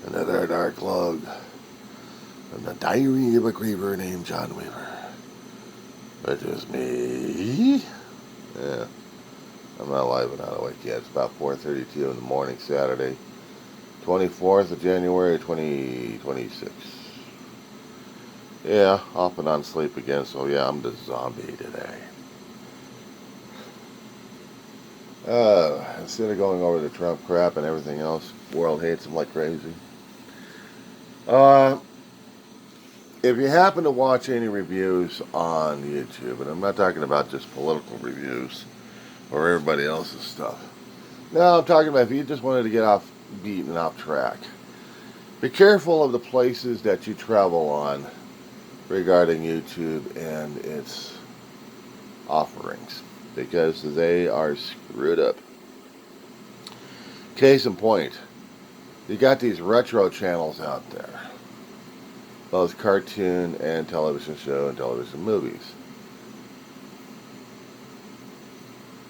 Another dark log from the diary of a griever named John Weaver. Which is me. Yeah, I'm not alive and not awake yet. It's about 4:32 in the morning, Saturday, 24th of January, 2026. Yeah, off and on sleep again, so yeah, I'm the zombie today. Instead of going over the Trump crap and everything else, the world hates him like crazy. If you happen to watch any reviews on YouTube, and I'm not talking about just political reviews or everybody else's stuff. No, I'm talking about if you just wanted to get off beat and off track. Be careful of the places that you travel on regarding YouTube and its offerings, because they are screwed up. Case in point, you got these retro channels out there, both cartoon and television show and television movies.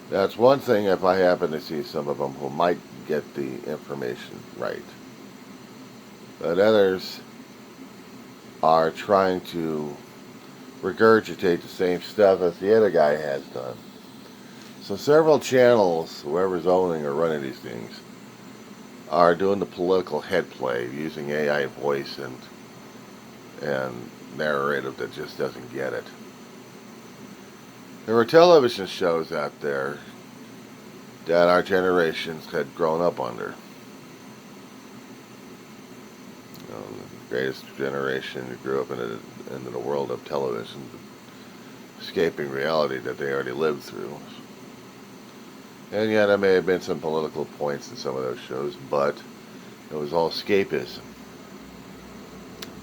That's one thing if I happen to see some of them who might get the information right. But others are trying to regurgitate the same stuff as the other guy has done. So several channels, whoever's owning or running these things, are doing the political head play using AI voice and narrative that just doesn't get it. There were television shows out there that our generations had grown up under. The greatest generation who grew up into the world of television, escaping reality that they already lived through. And yeah, there may have been some political points in some of those shows, but it was all escapism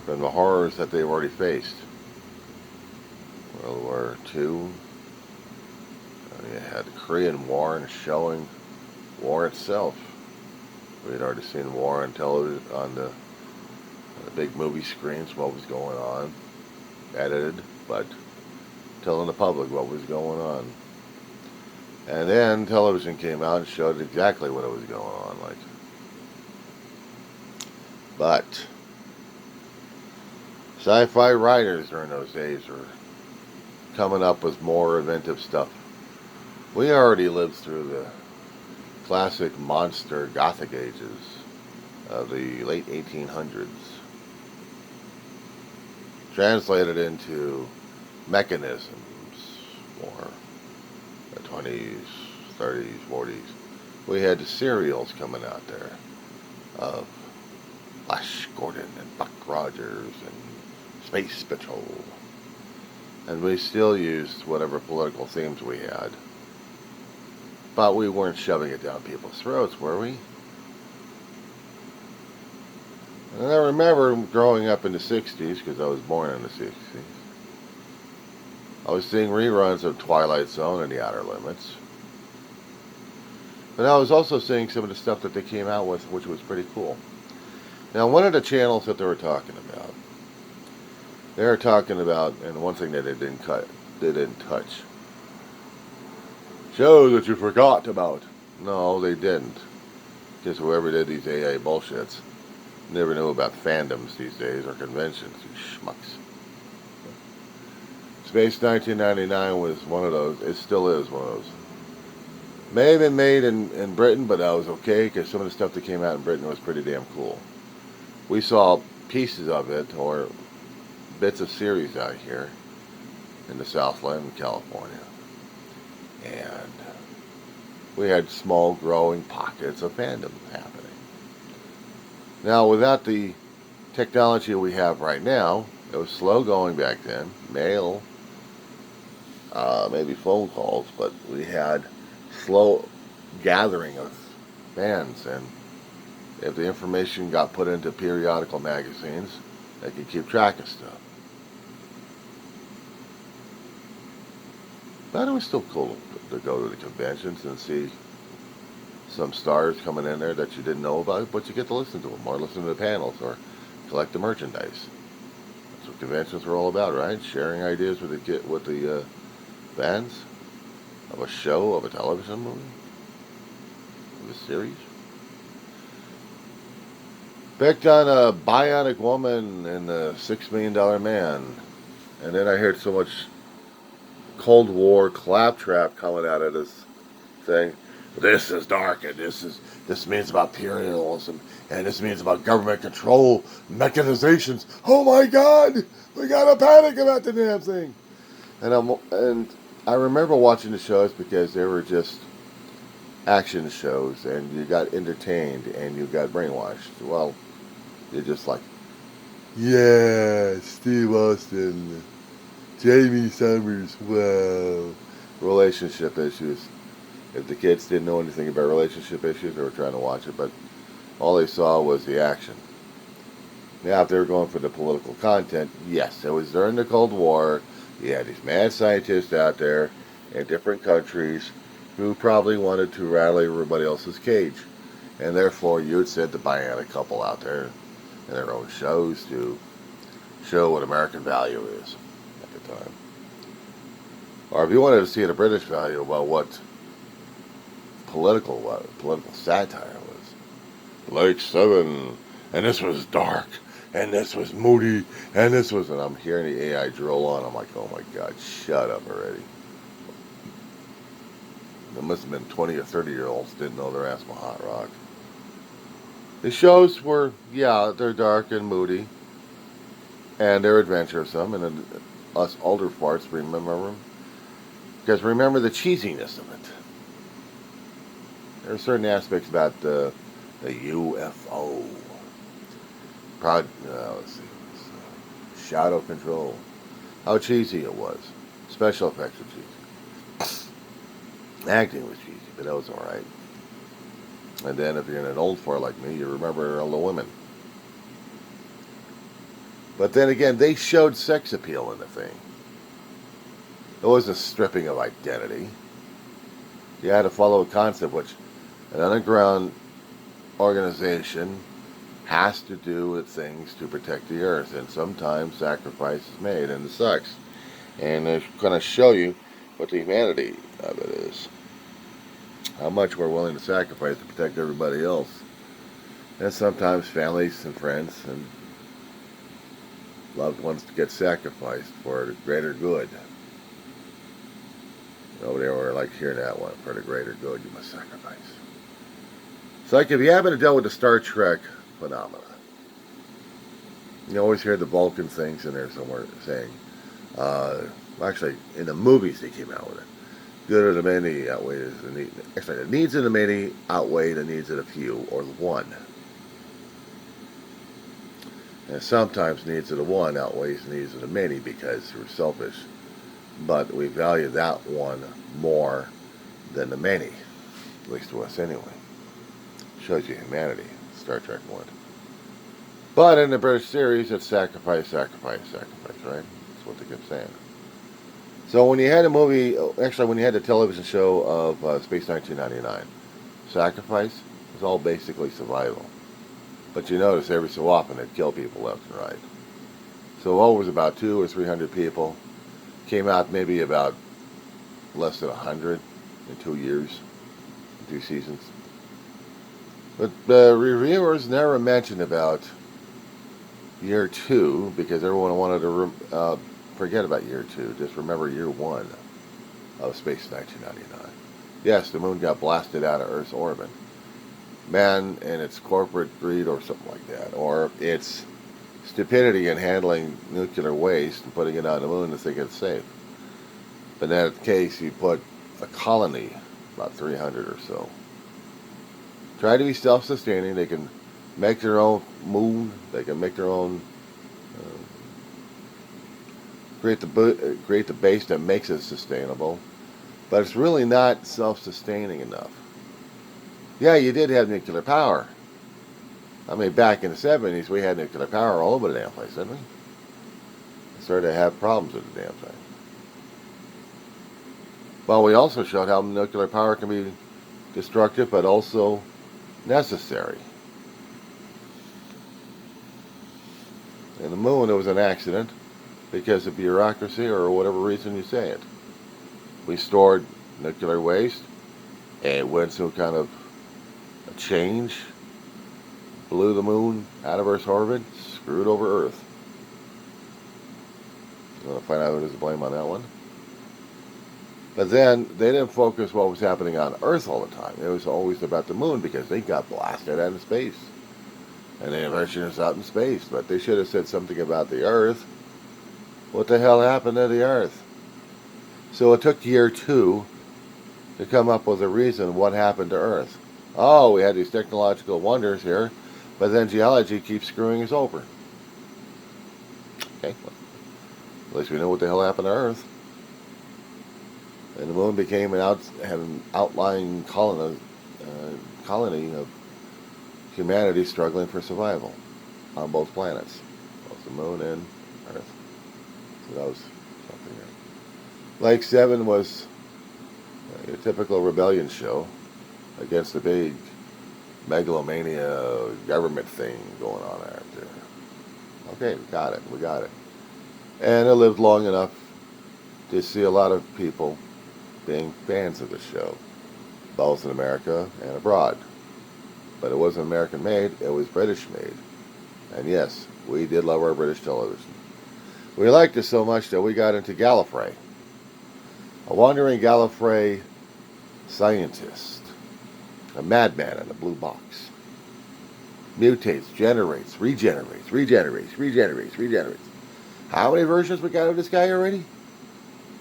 from the horrors that they've already faced. World War II. You had the Korean War and showing war itself. We had already seen war on television, on the big movie screens, what was going on, edited, but telling the public what was going on. And then television came out and showed exactly what was going on. But sci-fi writers during those days were coming up with more inventive stuff. We already lived through the classic monster Gothic ages of the late 1800s. Translated into mechanisms for the 20s, 30s, 40s. We had the serials coming out there of Flash Gordon and Buck Rogers and Space Patrol. And we still used whatever political themes we had. But we weren't shoving it down people's throats, were we? And I remember growing up in the 60s, because I was born in the 60s, I was seeing reruns of Twilight Zone and The Outer Limits. But I was also seeing some of the stuff that they came out with, which was pretty cool. Now, one of the channels that they were talking about, and one thing that they didn't touch, shows that you forgot about. No, they didn't. Because whoever did these AI bullshits never knew about fandoms these days or conventions, you schmucks. Space 1999 was one of those. It still is one of those. May have been made in Britain, but that was okay because some of the stuff that came out in Britain was pretty damn cool. We saw pieces of it or bits of series out here in the Southland in California. And we had small growing pockets of fandom happening. Now, without the technology we have right now, it was slow going back then. Mail, maybe phone calls, but we had slow gathering of fans. And if the information got put into periodical magazines, they could keep track of stuff. But it was still cool to go to the conventions and see some stars coming in there that you didn't know about, but you get to listen to them, or listen to the panels, or collect the merchandise. That's what conventions are all about, right? Sharing ideas with the fans of a show, of a television movie, of a series. Picked on a bionic woman in the $6 million Man. And then I heard so much Cold War claptrap coming out of this thing. This is dark, and this means about imperialism, and this means about government control, mechanizations. Oh my God, we gotta panic about the damn thing. And I remember watching the shows because they were just action shows, and you got entertained and you got brainwashed. Well, you're just like, yeah, Steve Austin, Jamie Summers, wow. Relationship issues. If the kids didn't know anything about relationship issues, they were trying to watch it, but all they saw was the action. Now, if they were going for the political content, yes, it was during the Cold War. You had these mad scientists out there in different countries who probably wanted to rattle everybody else's cage. And therefore, you would send the bionic couple out there in their own shows to show what American value is at the time. Or if you wanted to see the British value about what political satire was. Lake 7, and this was dark, and this was moody, and this was, and I'm hearing the AI drill on. I'm like, oh my God, shut up already. There must have been 20 or 30-year-olds didn't know their ass was hot rock. The shows were, yeah, they're dark and moody, and they're adventuresome, and us older farts remember them. Because remember the cheesiness of it. There are certain aspects about the UFO. Let's see. Shadow control. How cheesy it was. Special effects were cheesy. Acting was cheesy, but that was alright. And then if you're an old fart like me, you remember all the women. But then again, they showed sex appeal in the thing. It wasn't stripping of identity. You had to follow a concept which an underground organization has to do with things to protect the earth, and sometimes sacrifice is made, and it sucks. And they're going to show you what the humanity of it is. How much we're willing to sacrifice to protect everybody else. And sometimes families and friends and loved ones to get sacrificed for the greater good. Nobody ever liked hearing that one. For the greater good, you must sacrifice. It's like if you happen to deal with the Star Trek phenomena. You always hear the Vulcan things in there somewhere saying, actually, in the movies they came out with it. Good of the many outweighs the need. Actually, the needs of the many outweigh the needs of the few, or the one. And sometimes needs of the one outweighs the needs of the many because we're selfish. But we value that one more than the many. At least to us anyway. Shows you humanity, Star Trek 1. But in the British series, it's sacrifice, sacrifice, sacrifice, right? That's what they kept saying. So when you had a movie, actually when you had the television show of Space 1999, sacrifice was all basically survival. But you notice every so often they'd kill people left and right. So what was about 200 or 300 people, came out maybe about less than 100 in 2 years, 2 seasons. But the reviewers never mentioned about year 2 because everyone wanted to forget about year 2. Just remember year 1 of Space 1999. Yes, the moon got blasted out of Earth's orbit. Man and its corporate greed or something like that. Or its stupidity in handling nuclear waste and putting it on the moon to think it's safe. But in that case, you put a colony, about 300 or so. Try to be self-sustaining. They can make their own moon. They can make their own, create the base that makes it sustainable. But it's really not self-sustaining enough. Yeah, you did have nuclear power. I mean, back in the 70s, we had nuclear power all over the damn place, didn't we? We started to have problems with the damn thing. Well, we also showed how nuclear power can be destructive, but also necessary. In the moon, it was an accident because of bureaucracy or whatever reason you say it. We stored nuclear waste, and it went through kind of a change, blew the moon out of Earth's orbit, screwed over Earth. You want to find out who does the blame on that one? But then they didn't focus what was happening on Earth all the time. It was always about the moon because they got blasted out of space. And they eventually was out in space. But they should have said something about the Earth. What the hell happened to the Earth? So it took year 2 to come up with a reason what happened to Earth. Oh, we had these technological wonders here, but then geology keeps screwing us over. Okay, well, at least we know what the hell happened to Earth. And the moon became had an outlying colony of humanity struggling for survival on both planets, both the moon and Earth. So that was something there. Lake 7 was a typical rebellion show against the big megalomania government thing going on out there. Okay, we got it. And I lived long enough to see a lot of people being fans of the show, both in America and abroad. But it wasn't American made, it was British made. And yes, we did love our British television. We liked it so much that we got into Gallifrey, a wandering Gallifrey scientist, a madman in a blue box. Mutates, generates, regenerates. How many versions we got of this guy already?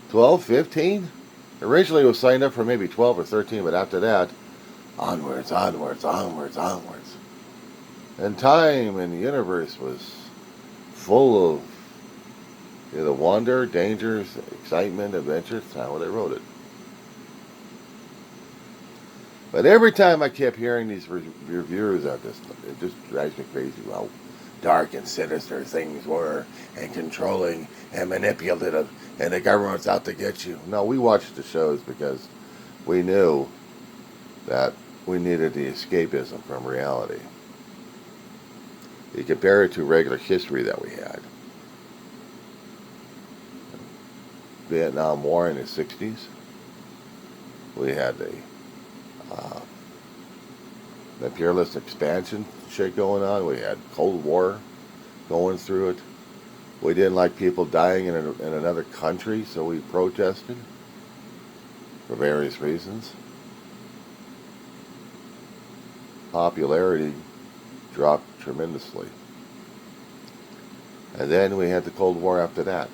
12, 15? Originally it was signed up for maybe 12 or 13, but after that, onwards. And time in the universe was full of the wonder, dangers, excitement, adventures. That's how they wrote it. But every time I kept hearing these reviewers of this, it just drives me crazy how dark and sinister things were, and controlling and manipulative, and the government's out to get you. No, we watched the shows because we knew that we needed the escapism from reality. You compare it to regular history that we had. Vietnam War in the 60s. We had the imperialist expansion shit going on. We had Cold War going through it. We didn't like people dying in another country, so we protested for various reasons. Popularity dropped tremendously. And then we had the Cold War after that.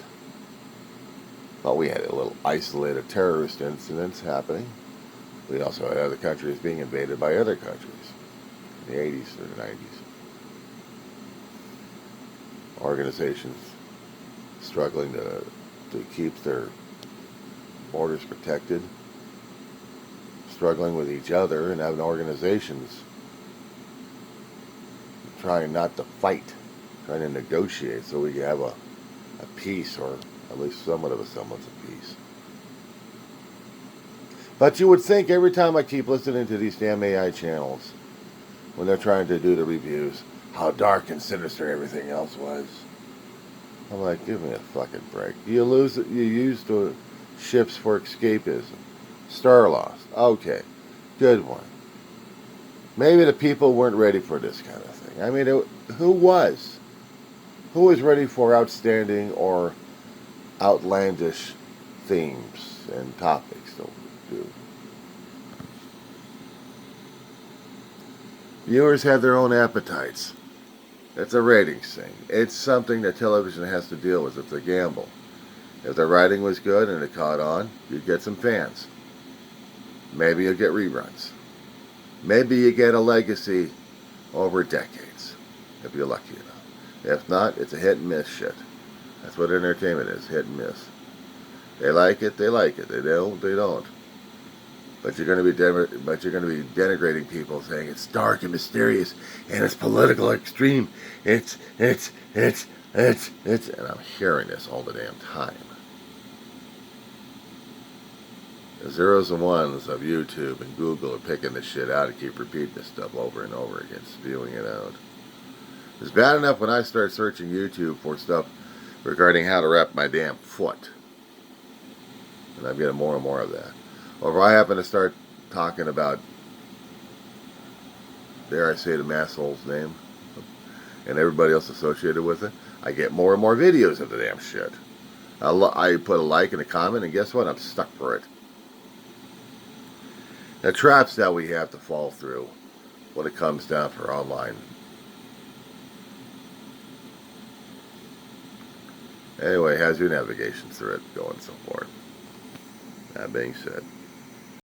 Well, we had a little isolated terrorist incidents happening. We also had other countries being invaded by other countries in the 80s or the 90s. Organizations struggling to keep their borders protected, struggling with each other, and having organizations trying not to fight, trying to negotiate so we can have a peace, or at least somewhat of a semblance of peace. But you would think every time I keep listening to these damn AI channels, when they're trying to do the reviews, how dark and sinister everything else was. I'm like, give me a fucking break. You use the ships for escapism. Star Lost. Okay. Good one. Maybe the people weren't ready for this kind of thing. I mean, who was? Who was ready for outstanding or outlandish themes and topics to do? Viewers have their own appetites. It's a ratings thing. It's something that television has to deal with. It's a gamble. If the writing was good and it caught on, you'd get some fans. Maybe you'll get reruns. Maybe you get a legacy over decades, if you're lucky enough. If not, it's a hit and miss shit. That's what entertainment is, hit and miss. They like it, they like it. They don't, they don't. But you're going to be denigrating people, saying it's dark and mysterious and it's political extreme. It's and I'm hearing this all the damn time. The zeros and ones of YouTube and Google are picking this shit out and keep repeating this stuff over and over again, spewing it out. It's bad enough when I start searching YouTube for stuff regarding how to wrap my damn foot. And I'm getting more and more of that. Or if I happen to start talking about, dare I say the masshole's name, and everybody else associated with it, I get more and more videos of the damn shit. I put a like and a comment, and guess what? I'm stuck for it. The traps that we have to fall through when it comes down for online. Anyway, how's your navigation through it going so far? That being said.